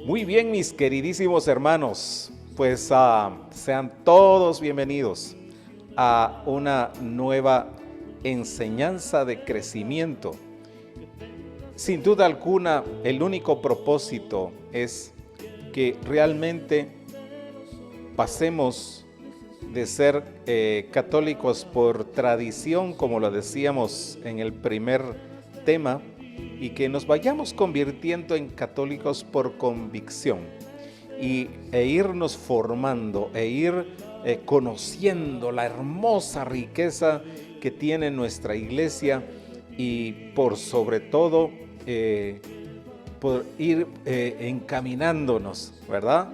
Muy bien, mis queridísimos hermanos, pues sean todos bienvenidos a una nueva enseñanza de crecimiento. Sin duda alguna, el único propósito es que realmente pasemos de ser católicos por tradición, como lo decíamos en el primer tema, y que nos vayamos convirtiendo en católicos por convicción e irnos formando e ir conociendo la hermosa riqueza que tiene nuestra iglesia y por sobre todo por ir encaminándonos, ¿verdad?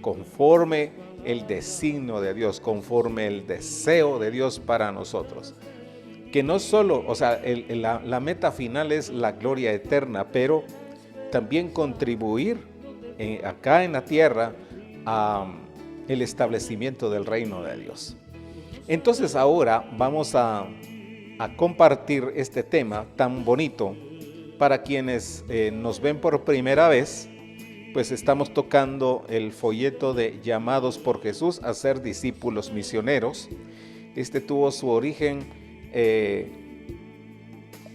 Conforme el designio de Dios, conforme el deseo de Dios para nosotros. Que no solo, la meta final es la gloria eterna, pero también contribuir acá en la tierra a el establecimiento del reino de Dios. Entonces ahora vamos a compartir este tema tan bonito. Para quienes nos ven por primera vez, pues estamos tocando el folleto de Llamados por Jesús a ser discípulos misioneros. Este tuvo su origen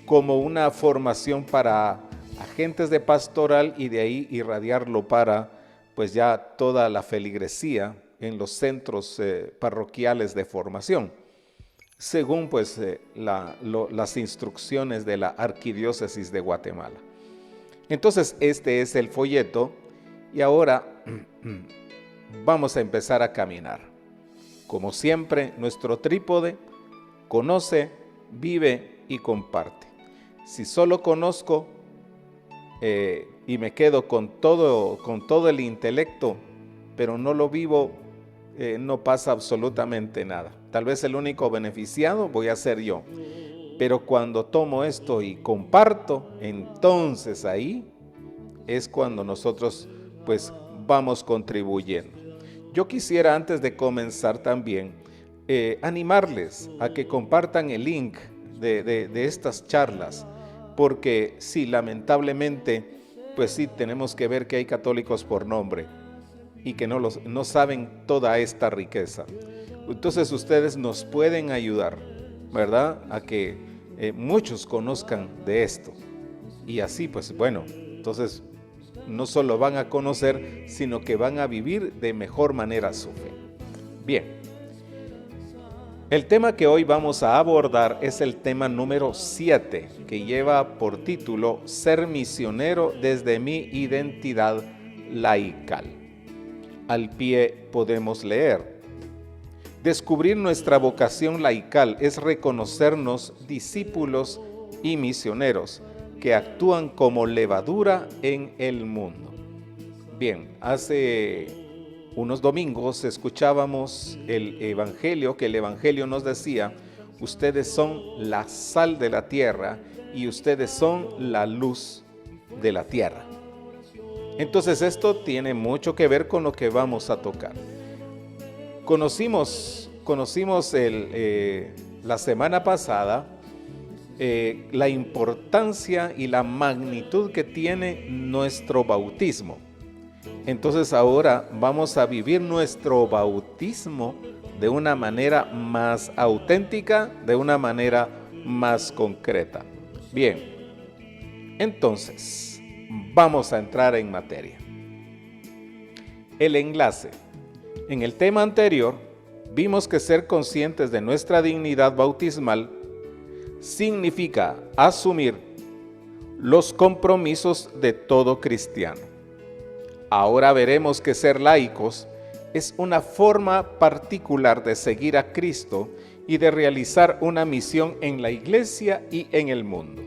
como una formación para agentes de pastoral y de ahí irradiarlo para pues ya toda la feligresía en los centros parroquiales de formación, según pues las instrucciones de la Arquidiócesis de Guatemala. Entonces este es el folleto y ahora vamos a empezar a caminar. Como siempre, nuestro trípode: conoce, vive y comparte. Si solo conozco y me quedo con todo el intelecto, pero no lo vivo, no pasa absolutamente nada. Tal vez el único beneficiado voy a ser yo. Pero cuando tomo esto y comparto, entonces ahí es cuando nosotros pues vamos contribuyendo. Yo quisiera, antes de comenzar también, animarles a que compartan el link de estas charlas, porque sí, lamentablemente, pues sí, tenemos que ver que hay católicos por nombre y que no saben toda esta riqueza. Entonces ustedes nos pueden ayudar, ¿verdad?, a que muchos conozcan de esto. Y así, pues bueno, entonces no solo van a conocer, sino que van a vivir de mejor manera su fe. Bien. El tema que hoy vamos a abordar es el tema número 7, que lleva por título Ser misionero desde mi identidad laical. Al pie podemos leer: descubrir nuestra vocación laical es reconocernos discípulos y misioneros que actúan como levadura en el mundo. Bien, hace unos domingos escuchábamos el Evangelio, que el Evangelio nos decía: ustedes son la sal de la tierra y ustedes son la luz de la tierra. Entonces esto tiene mucho que ver con lo que vamos a tocar. Conocimos la semana pasada la importancia y la magnitud que tiene nuestro bautismo. Entonces ahora vamos a vivir nuestro bautismo de una manera más auténtica, de una manera más concreta. Bien, entonces vamos a entrar en materia. El enlace. En el tema anterior vimos que ser conscientes de nuestra dignidad bautismal significa asumir los compromisos de todo cristiano. Ahora veremos que ser laicos es una forma particular de seguir a Cristo y de realizar una misión en la iglesia y en el mundo.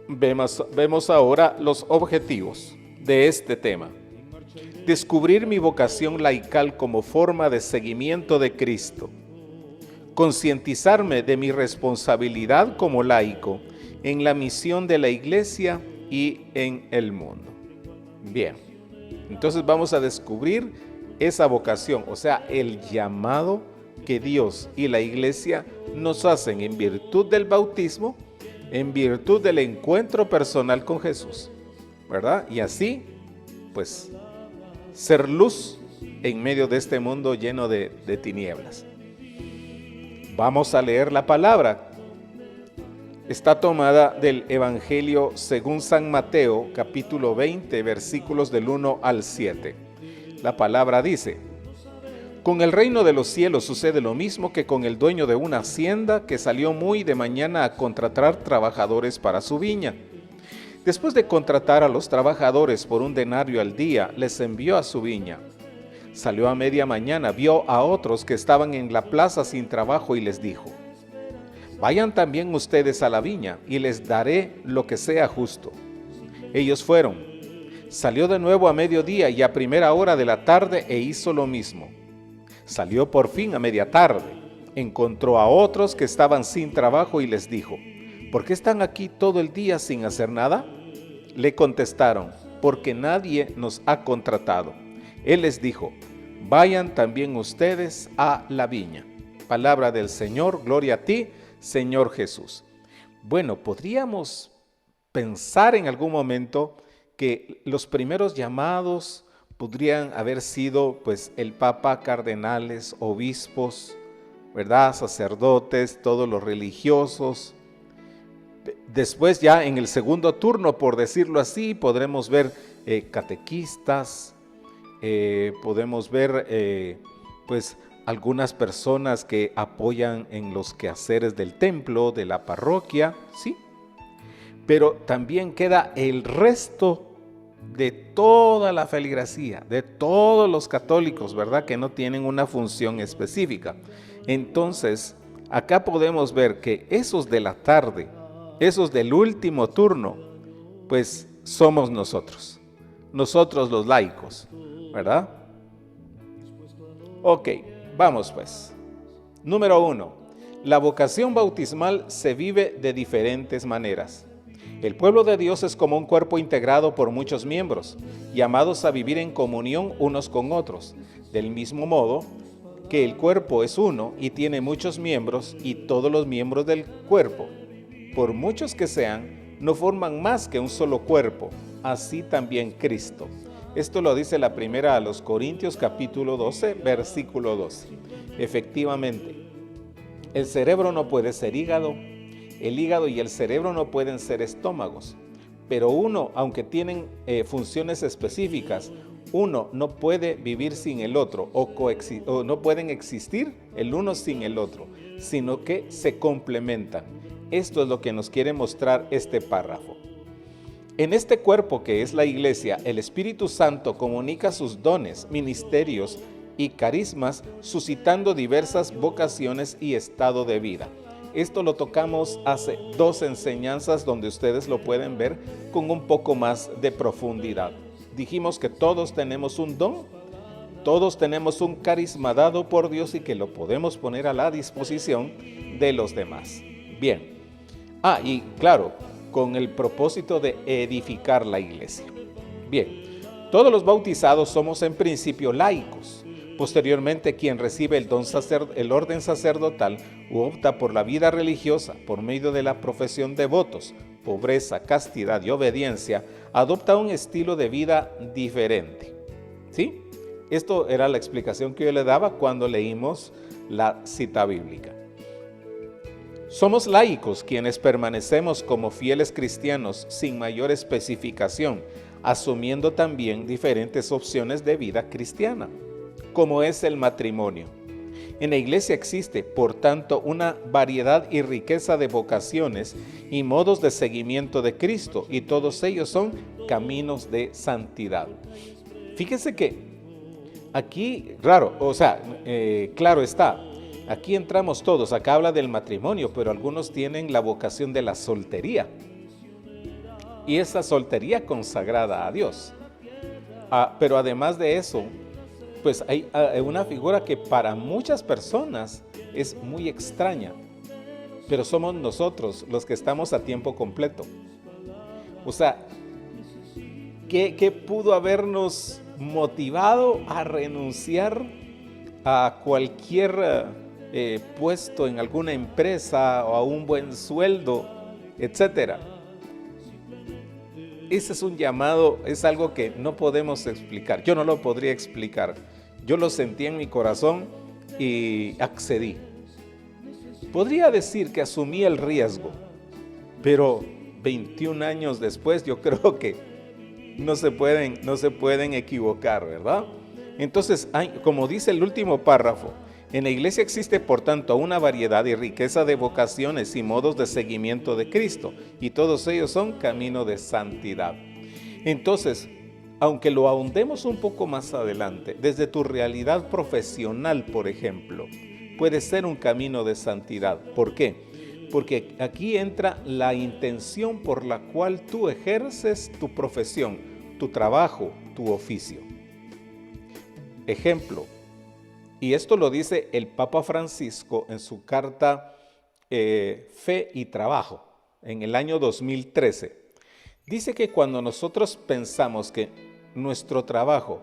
Vemos ahora los objetivos de este tema. Descubrir mi vocación laical como forma de seguimiento de Cristo. Concientizarme de mi responsabilidad como laico en la misión de la iglesia y en el mundo. Bien, entonces vamos a descubrir esa vocación, o sea, el llamado que Dios y la iglesia nos hacen en virtud del bautismo, en virtud del encuentro personal con Jesús. ¿verdad? Y así, pues, ser luz en medio de este mundo lleno de tinieblas. Vamos a leer la palabra. Está tomada del Evangelio según San Mateo, capítulo 20, versículos del 1 al 7. La palabra dice: con el reino de los cielos sucede lo mismo que con el dueño de una hacienda que salió muy de mañana a contratar trabajadores para su viña. Después de contratar a los trabajadores por 1 denario al día, les envió a su viña. Salió a media mañana, vio a otros que estaban en la plaza sin trabajo y les dijo: vayan también ustedes a la viña y les daré lo que sea justo. Ellos fueron. Salió de nuevo a mediodía y a primera hora de la tarde e hizo lo mismo. Salió por fin a media tarde. Encontró a otros que estaban sin trabajo y les dijo: ¿por qué están aquí todo el día sin hacer nada? Le contestaron: porque nadie nos ha contratado. Él les dijo: vayan también ustedes a la viña. Palabra del Señor, gloria a ti, Señor Jesús. Bueno, podríamos pensar en algún momento que los primeros llamados podrían haber sido pues el Papa, cardenales, obispos, ¿verdad? Sacerdotes, todos los religiosos. Después ya en el segundo turno, por decirlo así, podremos ver catequistas, podemos ver pues algunas personas que apoyan en los quehaceres del templo, de la parroquia, ¿sí? Pero también queda el resto de toda la feligresía, de todos los católicos, ¿verdad? Que no tienen una función específica. Entonces, acá podemos ver que esos de la tarde, esos del último turno, pues somos nosotros los laicos, ¿verdad? Ok. Vamos pues. Número 1. La vocación bautismal se vive de diferentes maneras. El pueblo de Dios es como un cuerpo integrado por muchos miembros, llamados a vivir en comunión unos con otros. Del mismo modo que el cuerpo es uno y tiene muchos miembros, y todos los miembros del cuerpo, por muchos que sean, no forman más que un solo cuerpo. Así también Cristo. Esto lo dice la primera a los Corintios capítulo 12, versículo 12. Efectivamente, el cerebro no puede ser hígado, el hígado y el cerebro no pueden ser estómagos, pero uno, aunque tienen funciones específicas, uno no puede vivir sin el otro o no pueden existir el uno sin el otro, sino que se complementan. Esto es lo que nos quiere mostrar este párrafo. En este cuerpo que es la Iglesia, el Espíritu Santo comunica sus dones, ministerios y carismas, suscitando diversas vocaciones y estado de vida. Esto lo tocamos hace 2 enseñanzas donde ustedes lo pueden ver con un poco más de profundidad. Dijimos que todos tenemos un don, todos tenemos un carisma dado por Dios y que lo podemos poner a la disposición de los demás. Bien. Y claro, con el propósito de edificar la iglesia. Bien, todos los bautizados somos en principio laicos. Posteriormente, quien recibe el orden sacerdotal u opta por la vida religiosa por medio de la profesión de votos, pobreza, castidad y obediencia, adopta un estilo de vida diferente. ¿Sí? Esto era la explicación que yo le daba cuando leímos la cita bíblica. Somos laicos quienes permanecemos como fieles cristianos sin mayor especificación, asumiendo también diferentes opciones de vida cristiana, como es el matrimonio. En la iglesia existe, por tanto, una variedad y riqueza de vocaciones y modos de seguimiento de Cristo, y todos ellos son caminos de santidad. Fíjense que aquí, claro está, aquí entramos todos, acá habla del matrimonio, pero algunos tienen la vocación de la soltería. Y esa soltería consagrada a Dios. Pero además de eso, pues hay una figura que para muchas personas es muy extraña, pero somos nosotros los que estamos a tiempo completo. O sea, ¿qué pudo habernos motivado a renunciar a cualquier puesto en alguna empresa o a un buen sueldo, etcétera? ese es un llamado, es algo que no podemos explicar. Yo no lo podría explicar. Yo lo sentí en mi corazón y accedí. Podría decir que asumí el riesgo, pero 21 años después yo creo que no se pueden equivocar, ¿verdad? Entonces, como dice el último párrafo, en la iglesia existe por tanto una variedad y riqueza de vocaciones y modos de seguimiento de Cristo, y todos ellos son camino de santidad. Entonces, aunque lo ahondemos un poco más adelante, desde tu realidad profesional, por ejemplo, puede ser un camino de santidad. ¿Por qué? Porque aquí entra la intención por la cual tú ejerces tu profesión, tu trabajo, tu oficio. Ejemplo, y esto lo dice el Papa Francisco en su carta Fe y Trabajo, en el año 2013. Dice que cuando nosotros pensamos que nuestro trabajo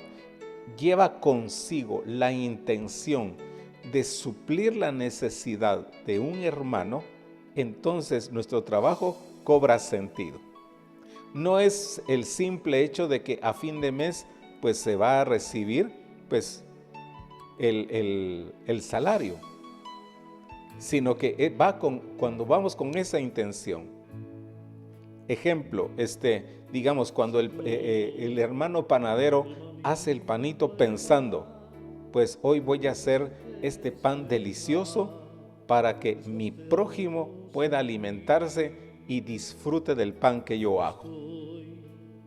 lleva consigo la intención de suplir la necesidad de un hermano, entonces nuestro trabajo cobra sentido. No es el simple hecho de que a fin de mes pues se va a recibir pues el salario, sino que va cuando vamos con esa intención. Ejemplo, digamos cuando el hermano panadero hace el panito pensando, pues hoy voy a hacer este pan delicioso para que mi prójimo pueda alimentarse y disfrute del pan que yo hago.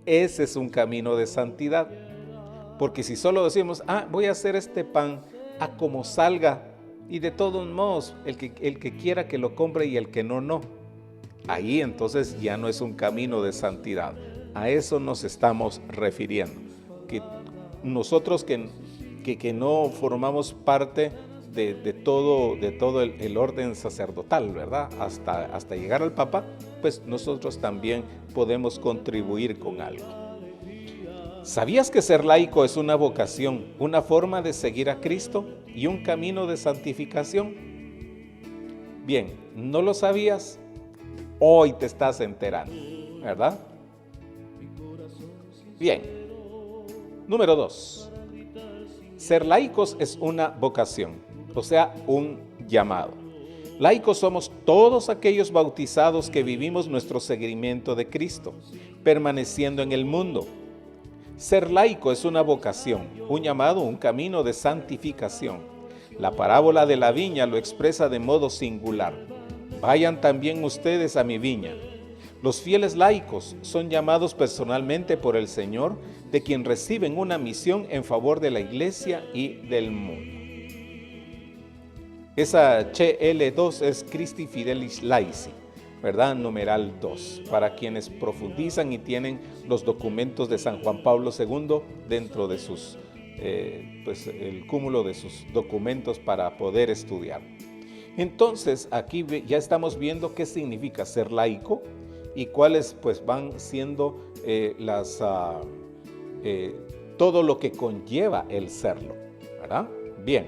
Ese es un camino de santidad, porque si solo decimos, voy a hacer este pan a como salga, y de todos modos, el que quiera que lo compre y el que no, no. Ahí entonces ya no es un camino de santidad. A eso nos estamos refiriendo. Que nosotros que no formamos parte de todo el orden sacerdotal, ¿verdad? Hasta llegar al Papa, pues nosotros también podemos contribuir con algo. ¿Sabías que ser laico es una vocación, una forma de seguir a Cristo y un camino de santificación? Bien, ¿no lo sabías? Hoy te estás enterando, ¿verdad? Bien. Número 2. Ser laicos es una vocación, o sea, un llamado. Laicos somos todos aquellos bautizados que vivimos nuestro seguimiento de Cristo, permaneciendo en el mundo. Ser laico es una vocación, un llamado, un camino de santificación. La parábola de la viña lo expresa de modo singular. Vayan también ustedes a mi viña. Los fieles laicos son llamados personalmente por el Señor, de quien reciben una misión en favor de la Iglesia y del mundo. Esa CL2 es Christi Fidelis Laici, ¿verdad? Numeral 2, para quienes profundizan y tienen los documentos de San Juan Pablo II dentro de sus, el cúmulo de sus documentos para poder estudiar. Entonces, aquí ya estamos viendo qué significa ser laico y cuáles pues van siendo todo lo que conlleva el serlo, ¿verdad? Bien,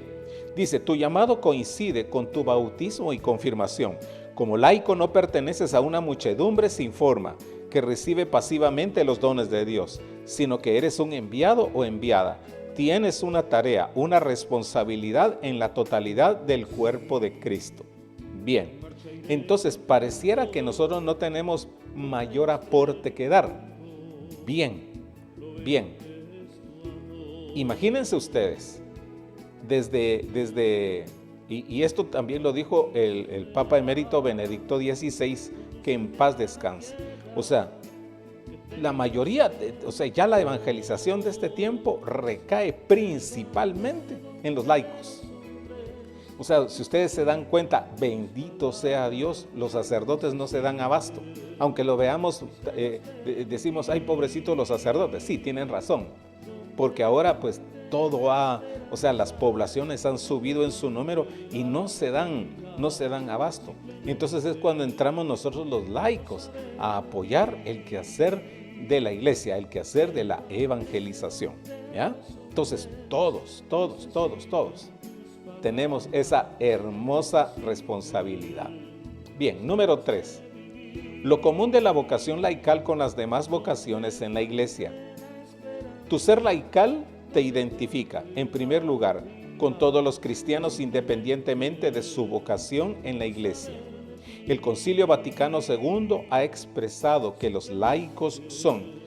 dice, tu llamado coincide con tu bautismo y confirmación. Como laico no perteneces a una muchedumbre sin forma que recibe pasivamente los dones de Dios, sino que eres un enviado o enviada. Tienes una tarea, una responsabilidad en la totalidad del cuerpo de Cristo. Bien, entonces pareciera que nosotros no tenemos mayor aporte que dar. Bien. Imagínense ustedes, y esto también lo dijo el Papa Emérito Benedicto XVI, que en paz descanse. O sea, la mayoría, ya la evangelización de este tiempo recae principalmente en los laicos. O sea, si ustedes se dan cuenta, bendito sea Dios, los sacerdotes no se dan abasto. Aunque lo veamos, decimos, ay, pobrecitos los sacerdotes. Sí, tienen razón, porque ahora pues las poblaciones han subido en su número y no se dan abasto. Entonces es cuando entramos nosotros los laicos a apoyar el quehacer de la iglesia, el quehacer de la evangelización, ¿ya? Entonces todos tenemos esa hermosa responsabilidad. Bien, número 3. Lo común de la vocación laical con las demás vocaciones en la Iglesia. Tu ser laical te identifica, en primer lugar, con todos los cristianos independientemente de su vocación en la Iglesia. El Concilio Vaticano II ha expresado que los laicos son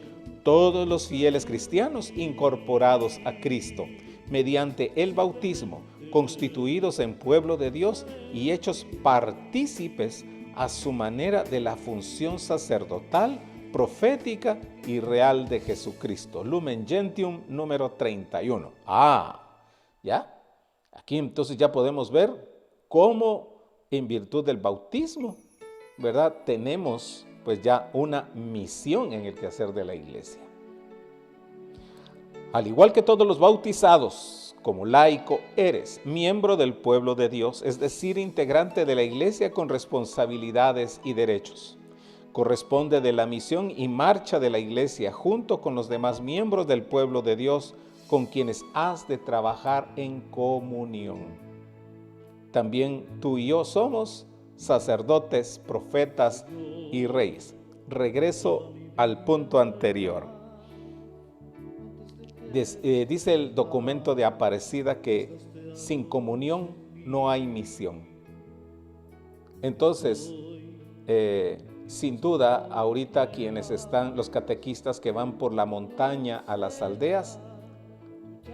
todos los fieles cristianos incorporados a Cristo mediante el bautismo, constituidos en pueblo de Dios y hechos partícipes a su manera de la función sacerdotal, profética y real de Jesucristo. Lumen Gentium número 31. ¿Ya? Aquí entonces ya podemos ver cómo en virtud del bautismo, ¿verdad? Tenemos pues ya una misión en el quehacer de la Iglesia. Al igual que todos los bautizados, como laico eres miembro del pueblo de Dios, es decir, integrante de la Iglesia con responsabilidades y derechos. Corresponde de la misión y marcha de la Iglesia junto con los demás miembros del pueblo de Dios con quienes has de trabajar en comunión. También tú y yo somos sacerdotes, profetas y reyes. Regreso al punto anterior. Dice el documento de Aparecida que sin comunión no hay misión. Entonces, sin duda, ahorita quienes están, los catequistas que van por la montaña a las aldeas,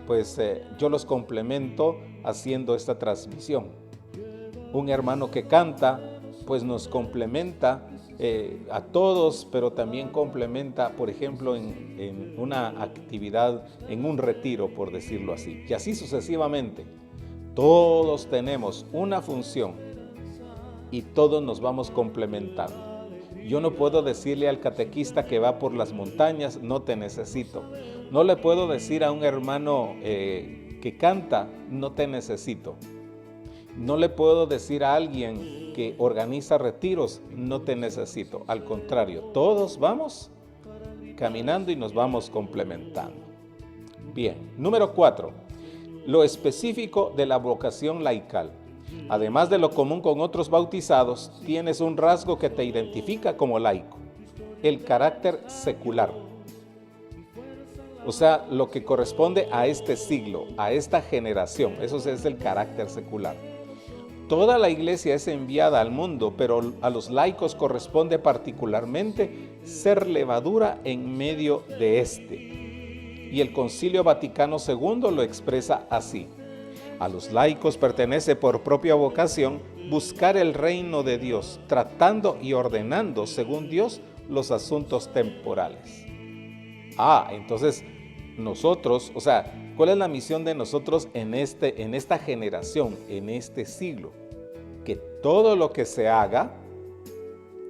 pues yo los complemento haciendo esta transmisión. Un hermano que canta, pues nos complementa a todos, pero también complementa, por ejemplo, en una actividad, en un retiro, por decirlo así. Y así sucesivamente. Todos tenemos una función y todos nos vamos complementando. Yo no puedo decirle al catequista que va por las montañas, no te necesito. No le puedo decir a un hermano que canta, no te necesito. No le puedo decir a alguien que organiza retiros, no te necesito. Al contrario, todos vamos caminando y nos vamos complementando. Bien, número 4. Lo específico de la vocación laical. Además de lo común con otros bautizados, tienes un rasgo que te identifica como laico, el carácter secular. O sea, lo que corresponde a este siglo, a esta generación, eso es el carácter secular. Toda la Iglesia es enviada al mundo, pero a los laicos corresponde particularmente ser levadura en medio de este. Y el Concilio Vaticano II lo expresa así. A los laicos pertenece por propia vocación buscar el reino de Dios, tratando y ordenando según Dios los asuntos temporales. Entonces nosotros, o sea, ¿cuál es la misión de nosotros en esta generación, en este siglo? Que todo lo que se haga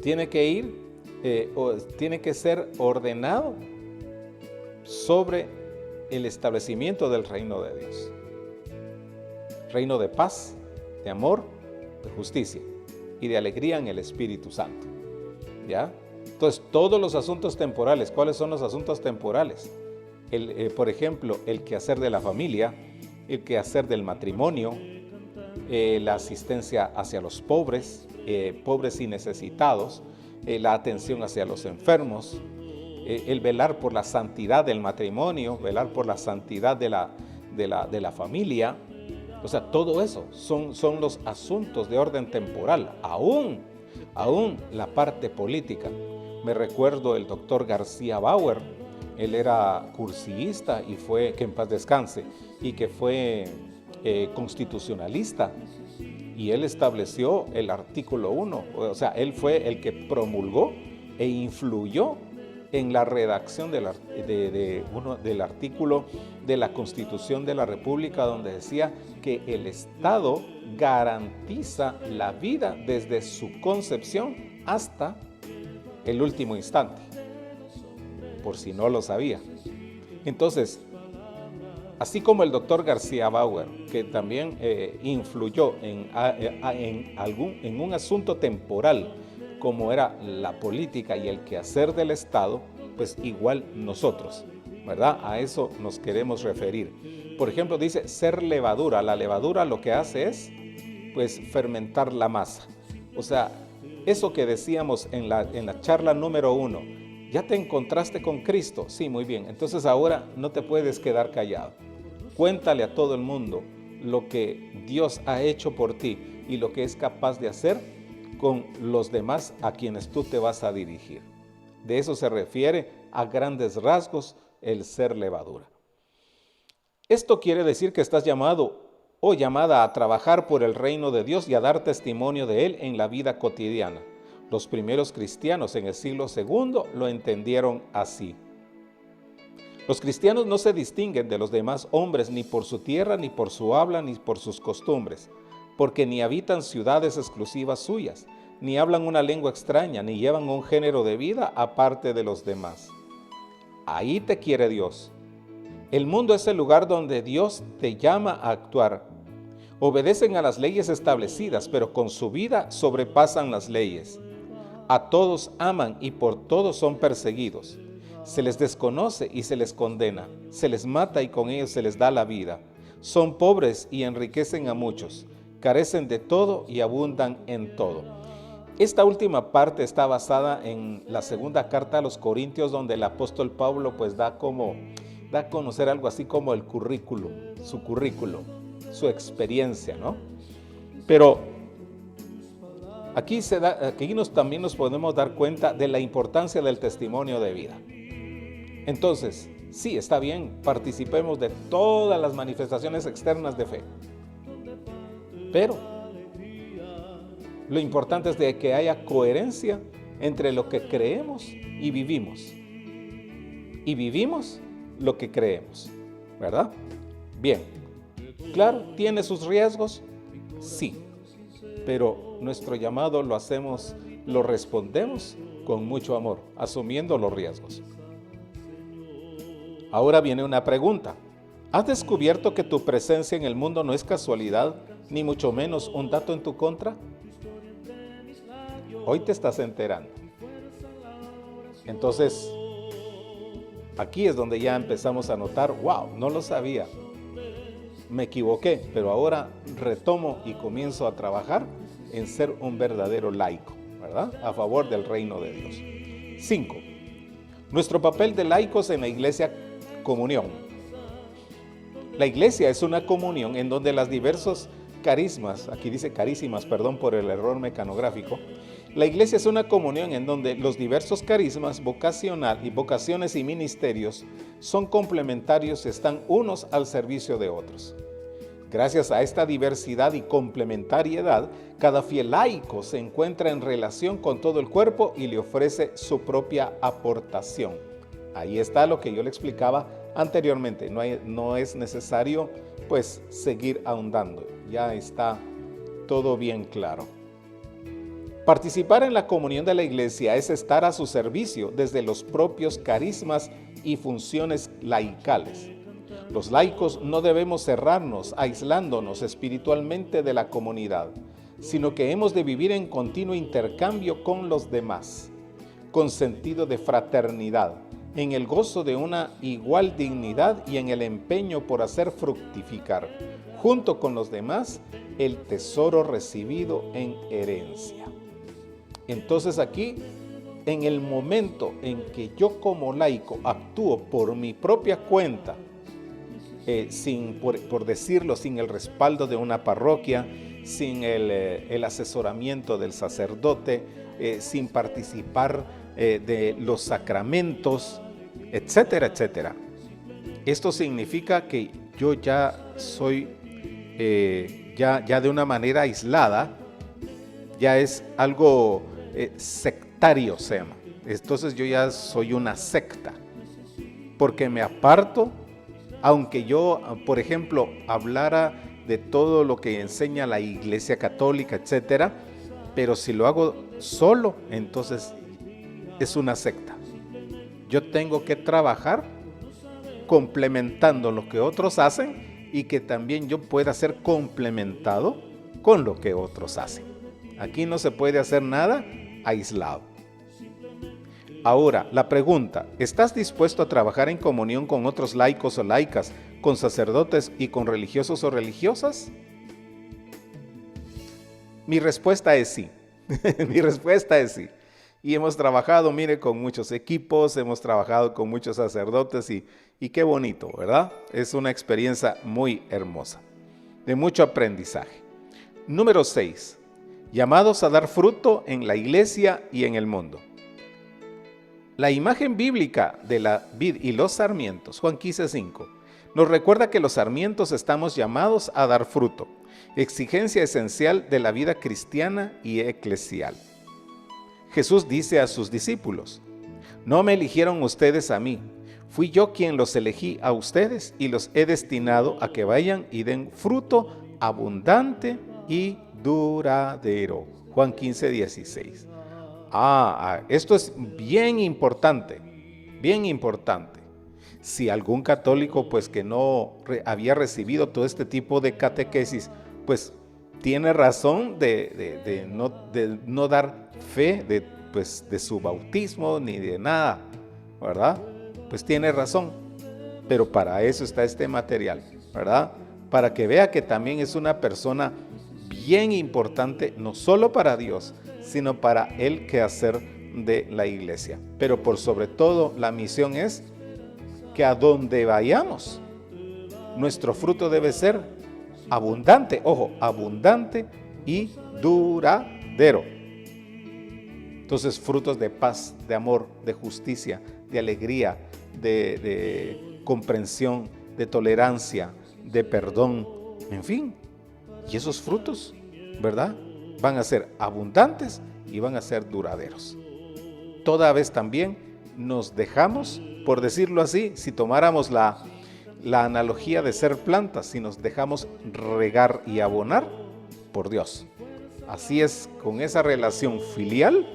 tiene que tiene que ser ordenado sobre el establecimiento del reino de Dios. Reino de paz, de amor, de justicia y de alegría en el Espíritu Santo. ¿Ya? Entonces, todos los asuntos temporales, ¿cuáles son los asuntos temporales? Por ejemplo, el quehacer de la familia, el quehacer del matrimonio, la asistencia hacia los pobres y necesitados, la atención hacia los enfermos, el velar por la santidad del matrimonio, velar por la santidad de la familia. O sea, todo eso son los asuntos de orden temporal, aún la parte política. Me recuerdo el doctor García Bauer, él era cursillista y fue, que en paz descanse, y que fue constitucionalista. Y él estableció el artículo 1, o sea, él fue el que promulgó e influyó en la redacción del artículo de la Constitución de la República, donde decía que el Estado garantiza la vida desde su concepción hasta el último instante, por si no lo sabía. Entonces, así como el doctor García Bauer, que también influyó en un asunto temporal, como era la política y el quehacer del Estado, pues igual nosotros, ¿verdad? A eso nos queremos referir. Por ejemplo, dice ser levadura. La levadura lo que hace es, pues, fermentar la masa. O sea, eso que decíamos en la charla número 1, ¿ya te encontraste con Cristo? Sí, muy bien. Entonces ahora no te puedes quedar callado. Cuéntale a todo el mundo lo que Dios ha hecho por ti y lo que es capaz de hacer con los demás a quienes tú te vas a dirigir. De eso se refiere a grandes rasgos el ser levadura. Esto quiere decir que estás llamado o llamada a trabajar por el reino de Dios y a dar testimonio de Él en la vida cotidiana. Los primeros cristianos en el siglo II lo entendieron así. Los cristianos no se distinguen de los demás hombres ni por su tierra, ni por su habla, ni por sus costumbres, porque ni habitan ciudades exclusivas suyas, ni hablan una lengua extraña, ni llevan un género de vida aparte de los demás. Ahí te quiere Dios. El mundo es el lugar donde Dios te llama a actuar. Obedecen a las leyes establecidas, pero con su vida sobrepasan las leyes. A todos aman y por todos son perseguidos. Se les desconoce y se les condena. Se les mata y con ellos se les da la vida. Son pobres y enriquecen a muchos. Carecen de todo y abundan en todo. Esta última parte está basada en la segunda carta a los Corintios, donde el apóstol Pablo pues da a conocer algo así como el currículum, su experiencia, ¿no? Pero aquí también nos podemos dar cuenta de la importancia del testimonio de vida. Entonces, sí, está bien, participemos de todas las manifestaciones externas de fe. Pero lo importante es de que haya coherencia entre lo que creemos y vivimos. Y vivimos lo que creemos, ¿verdad? Bien, claro, ¿tiene sus riesgos? Sí, pero nuestro llamado lo respondemos con mucho amor, asumiendo los riesgos. Ahora viene una pregunta. ¿Has descubierto que tu presencia en el mundo no es casualidad, ni mucho menos un dato en tu contra? Hoy te estás enterando. Entonces, aquí es donde ya empezamos a notar, wow, no lo sabía, me equivoqué, pero ahora retomo y comienzo a trabajar en ser un verdadero laico, ¿verdad? A favor del reino de Dios. 5. Nuestro papel de laicos en la iglesia comunión. La iglesia es una comunión en donde las diversos carismas, aquí dice carísimas, perdón por el error mecanográfico. La iglesia es una comunión en donde los diversos carismas vocaciones y ministerios son complementarios y están unos al servicio de otros. Gracias a esta diversidad y complementariedad, cada fiel laico se encuentra en relación con todo el cuerpo y le ofrece su propia aportación. Ahí está lo que yo le explicaba anteriormente. No es necesario pues seguir ahondando. Ya está todo bien claro. Participar en la comunión de la iglesia es estar a su servicio desde los propios carismas y funciones laicales. Los laicos no debemos cerrarnos, aislándonos espiritualmente de la comunidad, sino que hemos de vivir en continuo intercambio con los demás, con sentido de fraternidad, en el gozo de una igual dignidad y en el empeño por hacer fructificar, junto con los demás, el tesoro recibido en herencia. Entonces aquí, en el momento en que yo como laico actúo por mi propia cuenta, por decirlo, sin el respaldo de una parroquia, sin el asesoramiento del sacerdote, sin participar de los sacramentos, etcétera, etcétera. Esto significa que yo ya soy, ya de una manera aislada, ya es algo sectario, se llama. Entonces yo ya soy una secta, porque me aparto. Aunque yo, por ejemplo, hablara de todo lo que enseña la Iglesia Católica, etcétera, pero si lo hago solo, entonces es una secta. Yo tengo que trabajar complementando lo que otros hacen y que también yo pueda ser complementado con lo que otros hacen. Aquí no se puede hacer nada aislado. Ahora, la pregunta, ¿estás dispuesto a trabajar en comunión con otros laicos o laicas, con sacerdotes y con religiosos o religiosas? Mi respuesta es sí. Mi respuesta es sí. Y hemos trabajado, mire, con muchos equipos, hemos trabajado con muchos sacerdotes y qué bonito, ¿verdad? Es una experiencia muy hermosa, de mucho aprendizaje. Número 6. Llamados a dar fruto en la iglesia y en el mundo. La imagen bíblica de la vid y los sarmientos, Juan 15:5, nos recuerda que los sarmientos estamos llamados a dar fruto, exigencia esencial de la vida cristiana y eclesial. Jesús dice a sus discípulos: no me eligieron ustedes a mí, fui yo quien los elegí a ustedes y los he destinado a que vayan y den fruto abundante y duradero. Juan 15:16. Esto es bien importante, bien importante. Si algún católico pues que no había recibido todo este tipo de catequesis, pues tiene razón de no dar fe de su bautismo ni de nada, ¿verdad? Pues tiene razón, pero para eso está este material, ¿verdad? Para que vea que también es una persona bien importante, no solo para Dios, sino para el quehacer de la iglesia. Pero por sobre todo, la misión es que a donde vayamos, nuestro fruto debe ser abundante, ojo, abundante y duradero. Entonces, frutos de paz, de amor, de justicia, de alegría, de comprensión, de tolerancia, de perdón, en fin. Y esos frutos, ¿verdad?, van a ser abundantes y van a ser duraderos. Toda vez también nos dejamos, por decirlo así, si tomáramos la analogía de ser plantas, si nos dejamos regar y abonar por Dios. Así es, con esa relación filial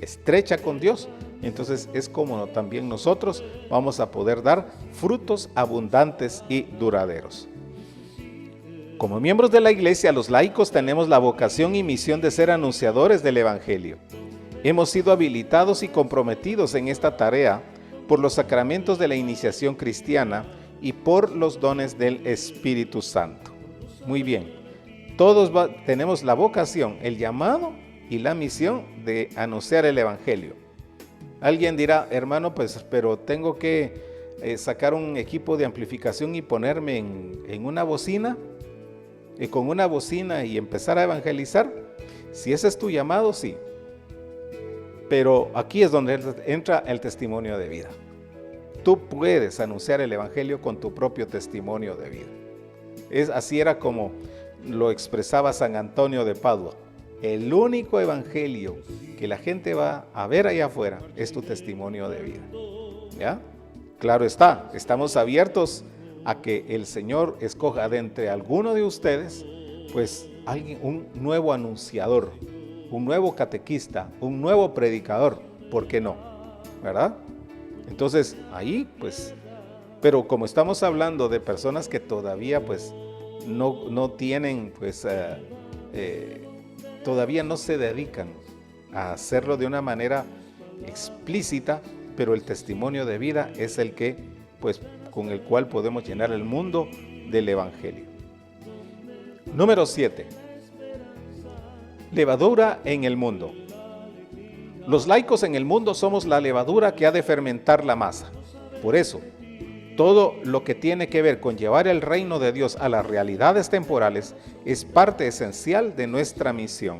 estrecha con Dios, entonces es como también nosotros vamos a poder dar frutos abundantes y duraderos. Como miembros de la iglesia, los laicos tenemos la vocación y misión de ser anunciadores del evangelio. Hemos sido habilitados y comprometidos en esta tarea por los sacramentos de la iniciación cristiana y por los dones del Espíritu Santo. Muy bien, todos tenemos la vocación, el llamado y la misión de anunciar el evangelio. Alguien dirá: hermano, pues, pero tengo que sacar un equipo de amplificación y ponerme en una bocina, con una bocina y empezar a evangelizar. Si ese es tu llamado, sí. Pero aquí es donde entra el testimonio de vida. Tú puedes anunciar el evangelio con tu propio testimonio de vida. Así era como lo expresaba San Antonio de Padua. El único evangelio que la gente va a ver allá afuera es tu testimonio de vida. ¿Ya? Claro está, estamos abiertos a que el Señor escoja de entre alguno de ustedes, pues un nuevo anunciador, un nuevo catequista, un nuevo predicador, ¿por qué no? ¿Verdad? Entonces ahí pues, pero como estamos hablando de personas que todavía pues no tienen pues, todavía no se dedican a hacerlo de una manera explícita, pero el testimonio de vida es el que pues con el cual podemos llenar el mundo del evangelio. Número 7. Levadura en el mundo. Los laicos en el mundo somos la levadura que ha de fermentar la masa. Por eso, todo lo que tiene que ver con llevar el reino de Dios a las realidades temporales es parte esencial de nuestra misión.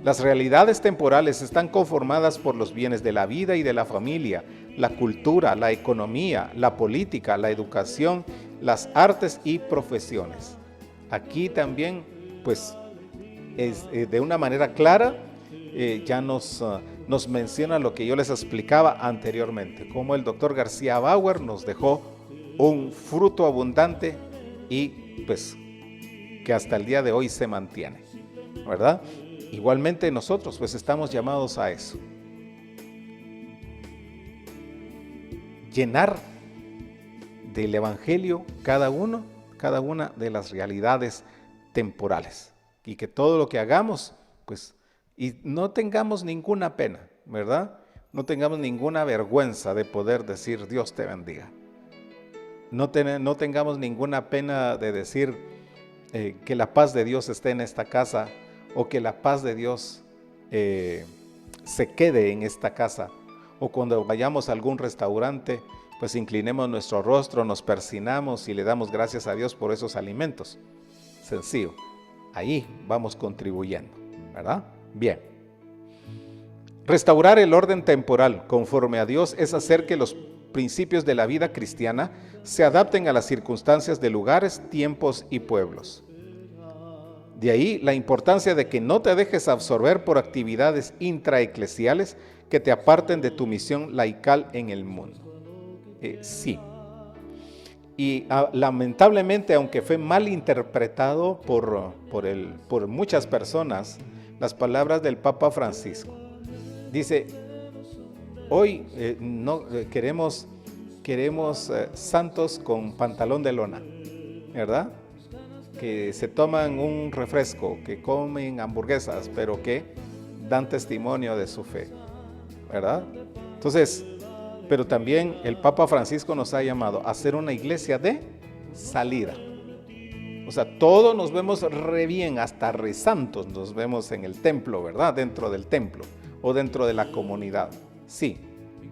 Las realidades temporales están conformadas por los bienes de la vida y de la familia, la cultura, la economía, la política, la educación, las artes y profesiones. Aquí también, pues, de una manera clara, ya nos menciona lo que yo les explicaba anteriormente, cómo el doctor García Bauer nos dejó un fruto abundante y pues que hasta el día de hoy se mantiene, ¿verdad? Igualmente nosotros pues estamos llamados a eso. Llenar del evangelio cada una de las realidades temporales y que todo lo que hagamos pues y no tengamos ninguna pena, ¿verdad? No tengamos ninguna vergüenza de poder decir Dios te bendiga. No tengamos ninguna pena de decir que la paz de Dios esté en esta casa o que la paz de Dios se quede en esta casa, o cuando vayamos a algún restaurante, pues inclinemos nuestro rostro, nos persinamos y le damos gracias a Dios por esos alimentos. Sencillo, ahí vamos contribuyendo, ¿verdad? Bien. Restaurar el orden temporal conforme a Dios es hacer que los principios de la vida cristiana se adapten a las circunstancias de lugares, tiempos y pueblos. De ahí la importancia de que no te dejes absorber por actividades intraeclesiales que te aparten de tu misión laical en el mundo. Sí. Y lamentablemente, aunque fue mal interpretado por muchas personas, las palabras del Papa Francisco. Dice, hoy no queremos santos con pantalón de lona, ¿verdad? Que se toman un refresco, que comen hamburguesas, pero que dan testimonio de su fe, ¿verdad? Entonces, pero también el Papa Francisco nos ha llamado a ser una iglesia de salida. O sea, todos nos vemos re bien, hasta re santos nos vemos en el templo, ¿verdad? Dentro del templo o dentro de la comunidad. Sí,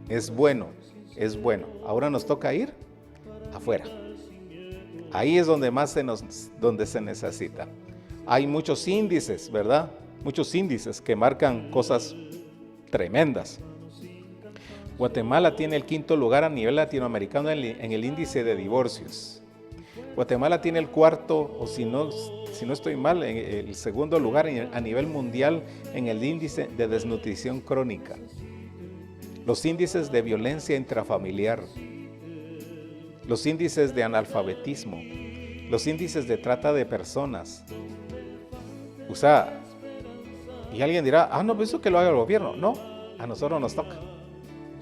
es bueno, es bueno. Ahora nos toca ir afuera. Ahí es donde más donde se necesita. Hay muchos índices, ¿verdad? Muchos índices que marcan cosas tremendas. Guatemala tiene el 5º lugar a nivel latinoamericano en el índice de divorcios. Guatemala tiene el 4º, o si no estoy mal, el 2º lugar a nivel mundial en el índice de desnutrición crónica. Los índices de violencia intrafamiliar, los índices de analfabetismo, los índices de trata de personas. O sea, y alguien dirá, no, pues eso que lo haga el gobierno. No, a nosotros nos toca.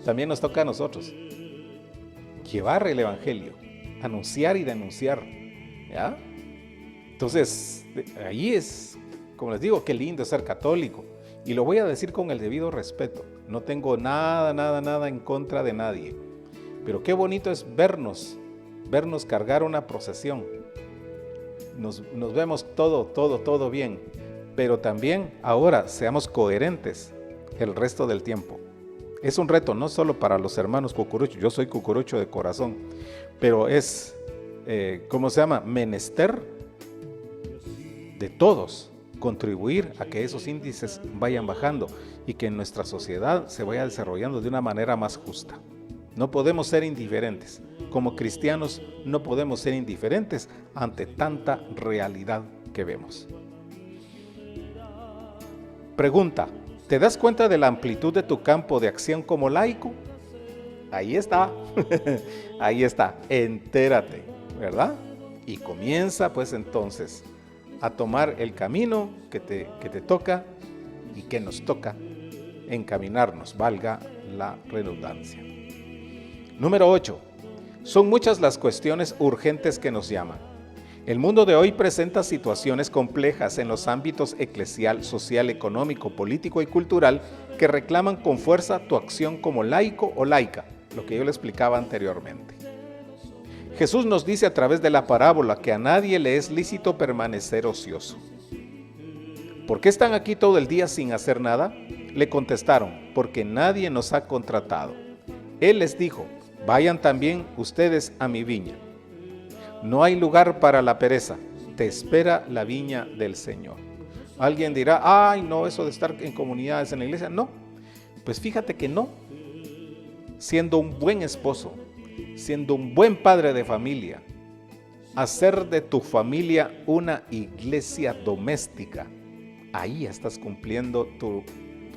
También nos toca a nosotros llevar el evangelio, anunciar y denunciar, ¿ya? Entonces, ahí es, como les digo, qué lindo ser católico. Y lo voy a decir con el debido respeto. No tengo nada en contra de nadie. Pero qué bonito es vernos cargar una procesión. Nos vemos todo bien. Pero también ahora seamos coherentes el resto del tiempo. Es un reto no solo para los hermanos cucuruchos, yo soy cucurucho de corazón, pero es, menester de todos contribuir a que esos índices vayan bajando y que nuestra sociedad se vaya desarrollando de una manera más justa. No podemos ser indiferentes. Como cristianos no podemos ser indiferentes ante tanta realidad que vemos. Pregunta: ¿te das cuenta de la amplitud de tu campo de acción como laico? Ahí está, ahí está, entérate, ¿verdad? Y comienza pues entonces a tomar el camino que te toca y que nos toca encaminarnos, valga la redundancia. Número 8. Son muchas las cuestiones urgentes que nos llaman. El mundo de hoy presenta situaciones complejas en los ámbitos eclesial, social, económico, político y cultural que reclaman con fuerza tu acción como laico o laica, lo que yo le explicaba anteriormente. Jesús nos dice a través de la parábola que a nadie le es lícito permanecer ocioso. ¿Por qué están aquí todo el día sin hacer nada? Le contestaron, porque nadie nos ha contratado. Él les dijo, vayan también ustedes a mi viña. No hay lugar para la pereza, te espera la viña del Señor. Alguien dirá, ay no, eso de estar en comunidades en la iglesia, no. Pues fíjate que no. Siendo un buen esposo, siendo un buen padre de familia, hacer de tu familia una iglesia doméstica, ahí estás cumpliendo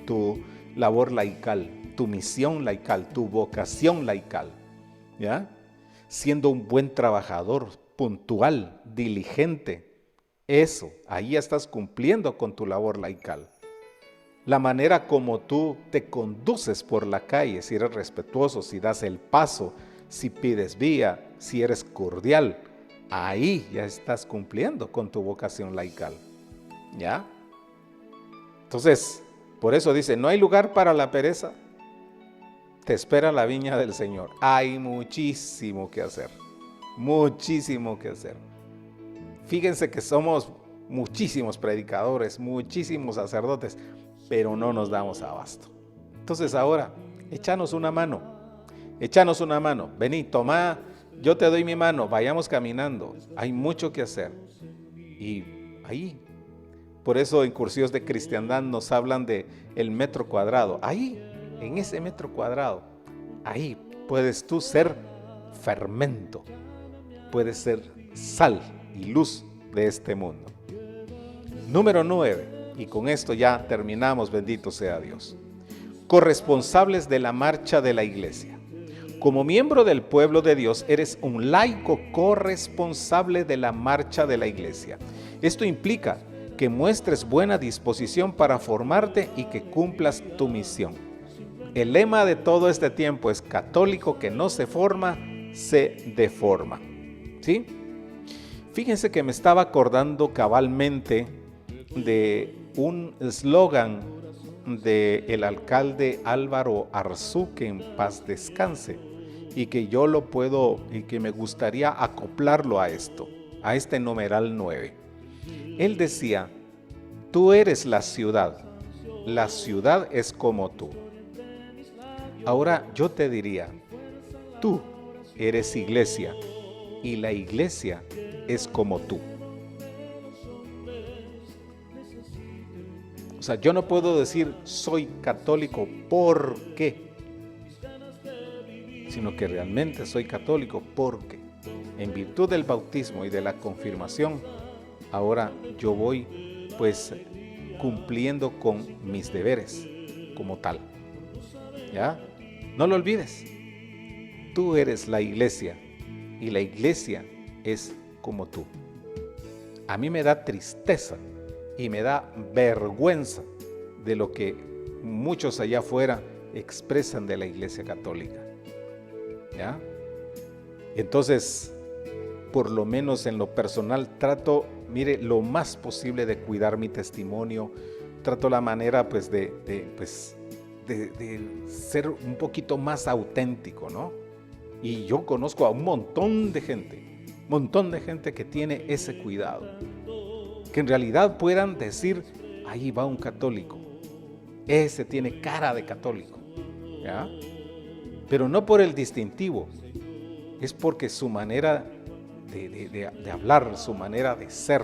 tu labor laical, tu misión laical, tu vocación laical, ¿ya? Siendo un buen trabajador, puntual, diligente, eso, ahí estás cumpliendo con tu labor laical. La manera como tú te conduces por la calle, si eres respetuoso, si das el paso, si pides vía, si eres cordial, ahí ya estás cumpliendo con tu vocación laical, ¿ya? Entonces, por eso dice, no hay lugar para la pereza, te espera la viña del Señor. Hay muchísimo que hacer, muchísimo que hacer. Fíjense que somos muchísimos predicadores, muchísimos sacerdotes, pero no nos damos abasto. Entonces ahora, échanos una mano, vení, toma, yo te doy mi mano, vayamos caminando, hay mucho que hacer. Y ahí, por eso en Cursillos de Cristiandad nos hablan de el metro cuadrado. Ahí, en ese metro cuadrado, ahí puedes tú ser fermento, puedes ser sal y luz de este mundo. Número 9, y con esto ya terminamos, bendito sea Dios. Corresponsables de la marcha de la iglesia. Como miembro del pueblo de Dios, eres un laico corresponsable de la marcha de la iglesia. Esto implica que muestres buena disposición para formarte y que cumplas tu misión. El lema de todo este tiempo es: católico que no se forma, se deforma. ¿Sí? Fíjense que me estaba acordando cabalmente de un eslogan del alcalde Álvaro Arzú, que en paz descanse, y que yo lo puedo, y que me gustaría acoplarlo a esto, a este numeral 9. Él decía: tú eres la ciudad es como tú. Ahora yo te diría: tú eres iglesia y la iglesia es como tú. O sea, yo no puedo decir soy católico porque, sino que realmente soy católico porque, en virtud del bautismo y de la confirmación, ahora yo voy pues cumpliendo con mis deberes como tal. ¿Ya? No lo olvides. Tú eres la iglesia y la iglesia es como tú. A mí me da tristeza y me da vergüenza de lo que muchos allá afuera expresan de la Iglesia Católica. ¿Ya? Entonces, por lo menos en lo personal, trato, mire, lo más posible de cuidar mi testimonio. Trato la manera, pues, de ser un poquito más auténtico, ¿no? Y yo conozco a un montón de gente que tiene ese cuidado. Que en realidad puedan decir: ahí va un católico, ese tiene cara de católico, ¿ya? Pero no por el distintivo, es porque su manera de hablar, su manera de ser,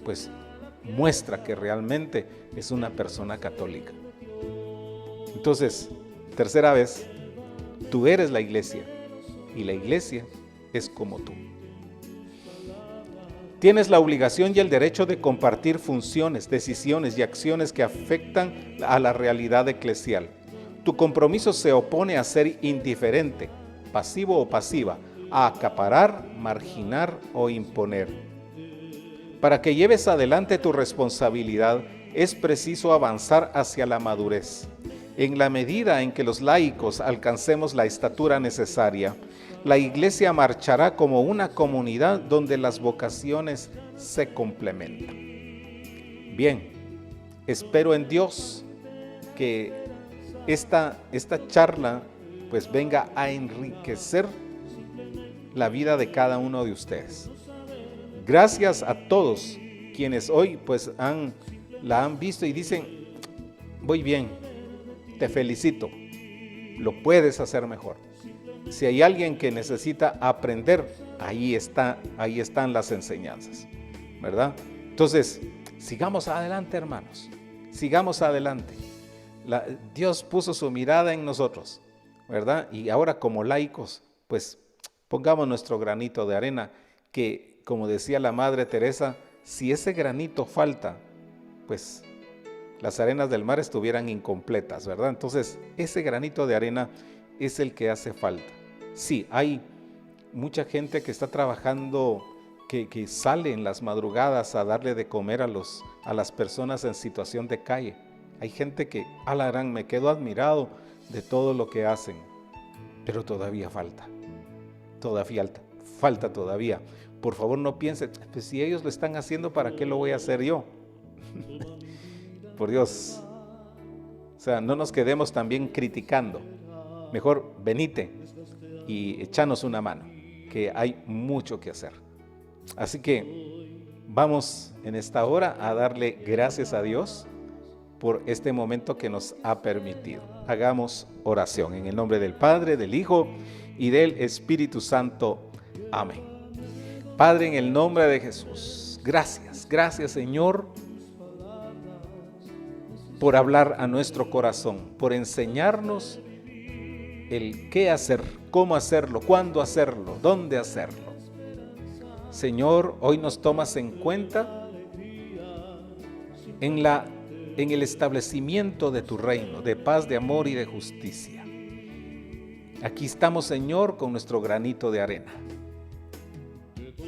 pues muestra que realmente es una persona católica. Entonces, tercera vez, tú eres la iglesia y la iglesia es como tú. Tienes la obligación y el derecho de compartir funciones, decisiones y acciones que afectan a la realidad eclesial. Tu compromiso se opone a ser indiferente, pasivo o pasiva, a acaparar, marginar o imponer. Para que lleves adelante tu responsabilidad, es preciso avanzar hacia la madurez. En la medida en que los laicos alcancemos la estatura necesaria, la iglesia marchará como una comunidad donde las vocaciones se complementan. Bien, espero en Dios que esta charla pues venga a enriquecer la vida de cada uno de ustedes. Gracias a todos quienes hoy pues la han visto y dicen: voy bien, te felicito, lo puedes hacer mejor. Si hay alguien que necesita aprender, ahí están las enseñanzas, ¿verdad? Entonces, sigamos adelante, hermanos, sigamos adelante. Dios puso su mirada en nosotros, ¿verdad? Y ahora como laicos, pues pongamos nuestro granito de arena, que como decía la Madre Teresa, si ese granito falta, pues las arenas del mar estuvieran incompletas, ¿verdad? Entonces, ese granito de arena es el que hace falta. Sí, hay mucha gente que está trabajando, que sale en las madrugadas a darle de comer a las personas en situación de calle. Hay gente que, a la gran, me quedo admirado de todo lo que hacen, pero todavía falta todavía. Por favor, no piensen: pues si ellos lo están haciendo, ¿para qué lo voy a hacer yo? Por Dios. O sea, no nos quedemos también criticando. Mejor venite y échanos una mano, que hay mucho que hacer. Así que Vamos en esta hora a darle gracias a Dios por este momento que nos ha permitido. Hagamos oración en el nombre del Padre, del Hijo y del Espíritu Santo. Amén. Padre, en el nombre de Jesús, gracias Señor por hablar a nuestro corazón, por enseñarnos el qué hacer, cómo hacerlo, cuándo hacerlo, dónde hacerlo. Señor, hoy nos tomas en cuenta en el establecimiento de tu reino, de paz, de amor y de justicia. Aquí estamos, Señor, con nuestro granito de arena.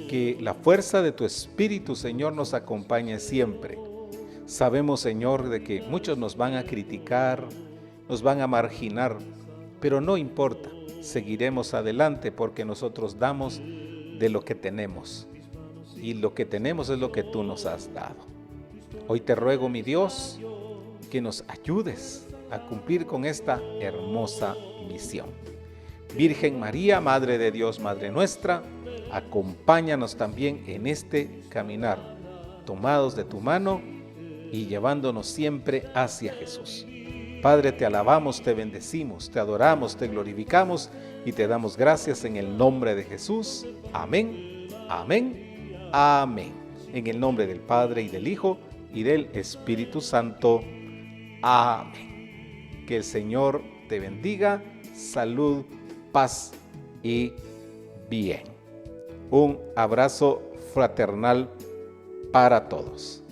Que la fuerza de tu Espíritu, Señor, nos acompañe siempre. Sabemos, Señor, de que muchos nos van a criticar, nos van a marginar, pero no importa, seguiremos adelante porque nosotros damos de lo que tenemos. Y lo que tenemos es lo que tú nos has dado. Hoy te ruego, mi Dios, que nos ayudes a cumplir con esta hermosa misión. Virgen María, Madre de Dios, Madre nuestra, acompáñanos también en este caminar, tomados de tu mano y llevándonos siempre hacia Jesús. Padre, te alabamos, te bendecimos, te adoramos, te glorificamos y te damos gracias en el nombre de Jesús. Amén, amén, amén. En el nombre del Padre y del Hijo y del Espíritu Santo. Amén. Que el Señor te bendiga, salud, paz y bien. Un abrazo fraternal para todos.